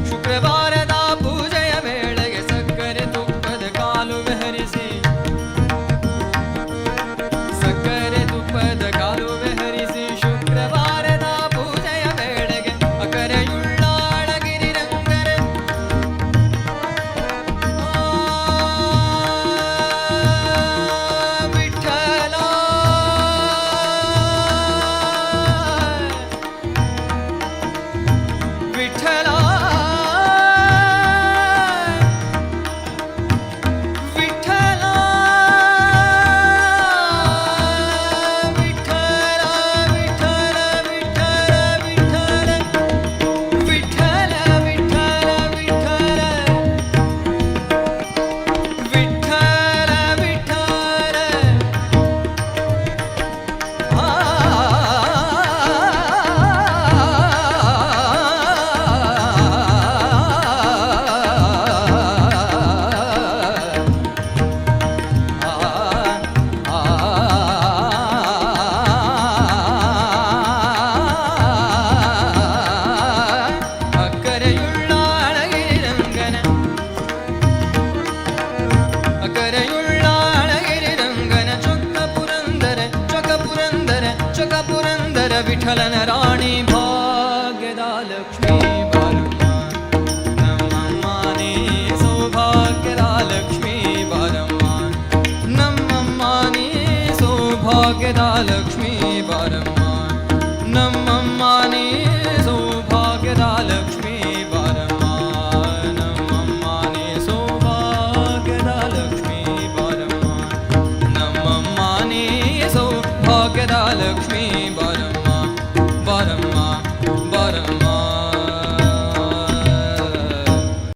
ಶುಕ್ರವಾರದ ಪೂಜೆಯ ವೇಳೆಗೆ ಸಕ್ಕರೆ ತುಪ್ಪದ ಕಾಲುವೆ ಹರಿಸಿ ಸಕ್ಕರೆ ತುಪ್ಪದ ಕಾಲುವೆ ಹರಿಸಿ ಶುಕ್ರವಾರದ ಪೂಜೆಯ ವೇಳೆಗೆ ಅಕರೆಯುಳ್ಳ ಅಳಗಿರಿ ರಂಗನ ವಿಠಲ ವಿಠಲ ವಿಠಲನ ರಾಣಿ ಭಾಗ್ಯದ ಲಕ್ಷ್ಮೀ ಬಾರಮ್ಮ ನಮ್ಮಮ್ಮನೇ ಸೌಭಾಗ್ಯದ ಲಕ್ಷ್ಮೀ ಬಾರಮ್ಮ ನಮ್ಮಮ್ಮನೇ ಸೌಭಾಗ್ಯದ ಲಕ್ಷ್ಮೀ ಬಾರಮ್ಮ ನಮ್ಮಮ್ಮನೇ ಸೌಭಾಗ್ಯದ ಲಕ್ಷ್ಮೀ ಬಾರಮ್ಮ ನಮ್ಮಮ್ಮನೇ ಸೌಭಾಗ್ಯದ ಲಕ್ಷ್ಮೀ ಬಾರಮ್ಮ ನಮ್ಮಮ್ಮನೇ ಸೌಭಾಗ್ಯದ ಲಕ್ಷ್ಮೀ